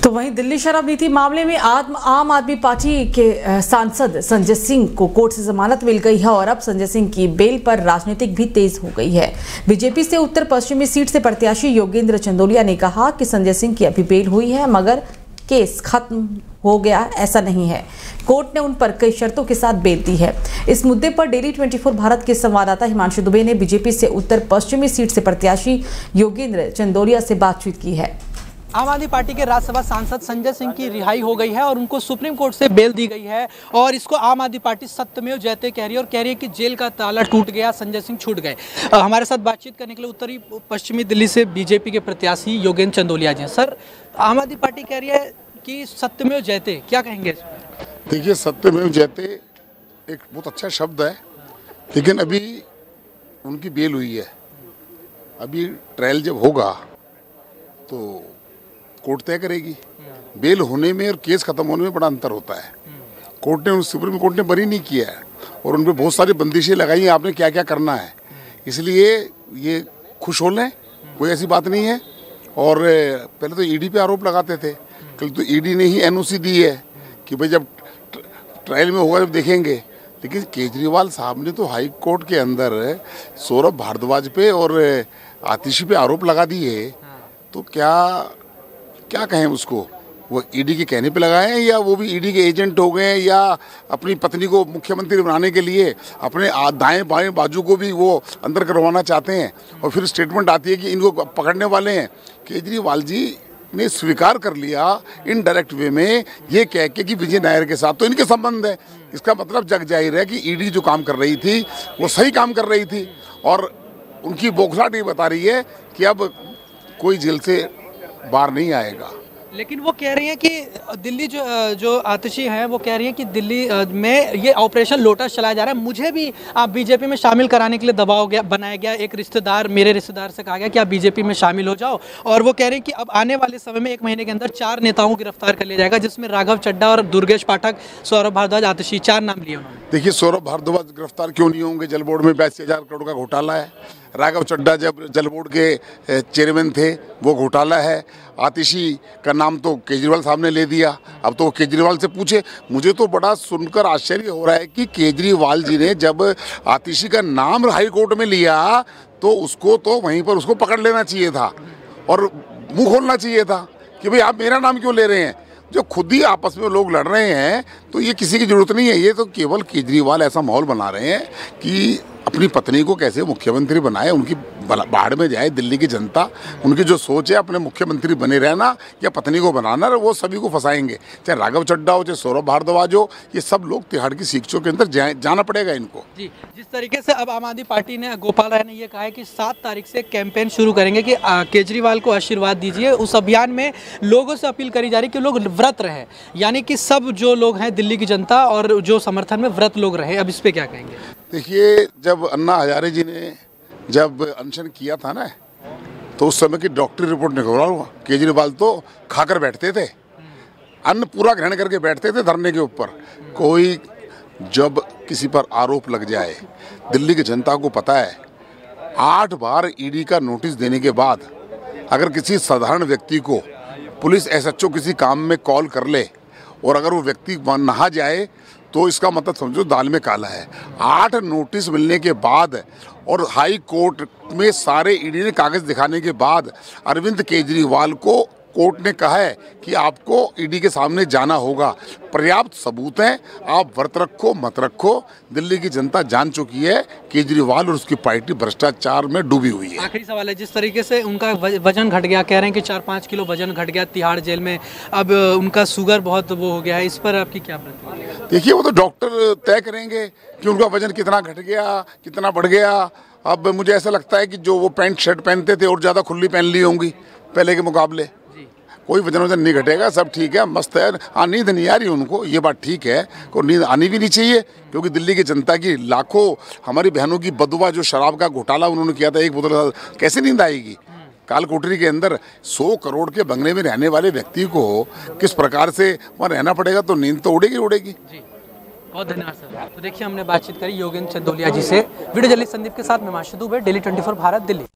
तो वहीं दिल्ली शराब नीति मामले में आम आदमी पार्टी के सांसद संजय सिंह को कोर्ट से जमानत मिल गई है और अब संजय सिंह की बेल पर राजनीतिक भी तेज हो गई है। बीजेपी से उत्तर पश्चिमी सीट से प्रत्याशी योगेंद्र चंदोलिया ने कहा कि संजय सिंह की अभी बेल हुई है मगर केस खत्म हो गया ऐसा नहीं है। कोर्ट ने उन पर कई शर्तों के साथ बेल दी है। इस मुद्दे पर डेली 24 भारत के संवाददाता हिमांशु दुबे ने बीजेपी से उत्तर पश्चिमी सीट से प्रत्याशी योगेंद्र चंदोलिया से बातचीत की है। आम आदमी पार्टी के राज्यसभा सांसद संजय सिंह की रिहाई हो गई है और उनको सुप्रीम कोर्ट से बेल दी गई है और इसको आम आदमी पार्टी सत्यमेव जयते कह रही है और कह रही है कि जेल का ताला टूट गया, संजय सिंह छूट गए। हमारे साथ बातचीत करने के लिए उत्तरी पश्चिमी दिल्ली से बीजेपी के प्रत्याशी योगेंद्र चंदोलिया जी हैं। सर, आम आदमी पार्टी कह रही है कि सत्यमेव जयते, क्या कहेंगे? देखिए, सत्यमेव जयते एक बहुत अच्छा शब्द है, लेकिन अभी उनकी बेल हुई है। अभी ट्रायल जब होगा तो कोर्ट तय करेगी। बेल होने में और केस खत्म होने में बड़ा अंतर होता है। कोर्ट ने, सुप्रीम कोर्ट ने बरी नहीं किया है और उन पर बहुत सारी बंदिशें लगाई हैं, आपने क्या क्या करना है। इसलिए ये खुश हो लें, कोई ऐसी बात नहीं है। और पहले तो ईडी पे आरोप लगाते थे, कल तो ईडी ने ही एनओसी दी है कि भाई जब ट्रायल में होगा जब देखेंगे। लेकिन केजरीवाल साहब ने तो हाई कोर्ट के अंदर सौरभ भारद्वाज पे और आतिशी पे आरोप लगा दिए, तो क्या कहें उसको? वो ईडी के कहने पे लगाए हैं या वो भी ईडी के एजेंट हो गए हैं या अपनी पत्नी को मुख्यमंत्री बनाने के लिए अपने दाएं बाएं बाजू को भी वो अंदर करवाना चाहते हैं। और फिर स्टेटमेंट आती है कि इनको पकड़ने वाले हैं। केजरीवाल जी ने स्वीकार कर लिया इनडायरेक्ट वे में ये कह के कि विजय नायर के साथ तो इनके संबंध है। इसका मतलब जग जाहिर है कि ईडी जो काम कर रही थी वो सही काम कर रही थी और उनकी बौखलाहट ये बता रही है कि अब कोई जेल से बाहर नहीं आएगा। लेकिन वो कह रही हैं कि दिल्ली जो आतिशी हैं वो कह रही हैं कि दिल्ली में ये ऑपरेशन लोटस चलाया जा रहा है। मुझे भी आप बीजेपी में शामिल कराने के लिए दबाव बनाया गया। एक रिश्तेदार, मेरे रिश्तेदार से कहा गया कि आप बीजेपी में शामिल हो जाओ। और वो कह रहे हैं कि अब आने वाले समय में 1 महीने के अंदर 4 नेताओं को गिरफ्तार कर लिया जाएगा, जिसमें राघव चड्ढा और दुर्गेश पाठक, सौरभ भारद्वाज, आतिशी, 4 नाम लिए उन्होंने। देखिए, सौरभ भारद्वाज गिरफ्तार क्यों नहीं होंगे? जल बोर्ड में 82,000 करोड़ का घोटाला है। राघव चड्ढा जब जल बोर्ड के चेयरमैन थे वो घोटाला है। आतिशी का नाम तो केजरीवाल साहब ने ले दिया, अब तो केजरीवाल से पूछे। मुझे तो बड़ा सुनकर आश्चर्य हो रहा है कि केजरीवाल जी ने जब आतिशी का नाम हाई कोर्ट में लिया तो उसको तो वहीं पर उसको पकड़ लेना चाहिए था और मुंह खोलना चाहिए था कि भाई आप मेरा नाम क्यों ले रहे हैं। जो खुद ही आपस में लोग लड़ रहे हैं तो ये किसी की जरूरत नहीं है। ये तो केवल केजरीवाल ऐसा माहौल बना रहे हैं कि अपनी पत्नी को कैसे मुख्यमंत्री बनाए, उनकी बाढ़ में जाए दिल्ली की जनता। उनकी जो सोच है अपने मुख्यमंत्री बने रहना या पत्नी को बनाना, वो सभी को फंसाएंगे। चाहे राघव चड्ढा हो, चाहे सौरभ भारद्वाज हो, ये सब लोग तिहाड़ की शिक्षों के अंदर जाना पड़ेगा इनको। जी, जिस तरीके से अब आम आदमी पार्टी ने, गोपाल राय ने ये कहा है कि 7 तारीख से कैंपेन शुरू करेंगे कि केजरीवाल को आशीर्वाद दीजिए। उस अभियान में लोगों से अपील करी जा रही है कि लोग व्रत रहे, यानी कि सब जो लोग हैं दिल्ली की जनता और जो समर्थन में व्रत लोग रहे। अब इस पर क्या कहेंगे? देखिए, जब अन्ना हजारे जी ने जब अनशन किया था ना, तो उस समय की डॉक्टरी रिपोर्ट निकला हुआ। केजरीवाल तो खाकर बैठते थे, अन्न पूरा ग्रहण करके बैठते थे धरने के ऊपर। कोई जब किसी पर आरोप लग जाए, दिल्ली की जनता को पता है 8 बार ईडी का नोटिस देने के बाद अगर किसी साधारण व्यक्ति को पुलिस एसएचओ किसी काम में कॉल कर ले और अगर वो व्यक्ति नहा जाए तो इसका मतलब समझो दाल में काला है। 8 नोटिस मिलने के बाद और हाई कोर्ट में सारे ईडी ने कागज दिखाने के बाद अरविंद केजरीवाल को कोर्ट ने कहा है कि आपको ईडी के सामने जाना होगा। पर्याप्त सबूत हैं, आप व्रत रखो मत रखो, दिल्ली की जनता जान चुकी है केजरीवाल और उसकी पार्टी भ्रष्टाचार में डूबी हुई है। आखिरी सवाल है, जिस तरीके से उनका वजन घट गया, कह रहे हैं कि 4-5 किलो वजन घट गया तिहाड़ जेल में, अब उनका शुगर बहुत वो हो गया है, इस पर आपकी क्या प्रतिक्रिया? देखिए, वो तो डॉक्टर तय करेंगे कि उनका वजन कितना घट गया, कितना बढ़ गया। अब मुझे ऐसा लगता है कि जो वो पैंट शर्ट पहनते थे और ज़्यादा खुली पहन ली होंगी पहले के मुकाबले। कोई वजन नहीं घटेगा, सब ठीक है, मस्त है। हाँ, नींद नहीं आ रही उनको, ये बात ठीक है, को नींद आनी भी नहीं चाहिए, क्योंकि दिल्ली की जनता की लाखों हमारी बहनों की बदुआ, जो शराब का घोटाला उन्होंने किया था 1 बोतल, कैसे नींद आएगी? काल कोठरी के अंदर 100 करोड़ के बंगले में रहने वाले व्यक्ति को किस प्रकार से वहाँ रहना पड़ेगा, तो नींद तो उड़ेगी उड़ेगी। बहुत धन्यवाद सर। तो देखिए, हमने बातचीत करी योगेंद्र चंदोलिया जी से। वीडियो जर्नलिस्ट संदीप के साथ मैं हिमांशु दुबे, डेली 24 भारत, दिल्ली।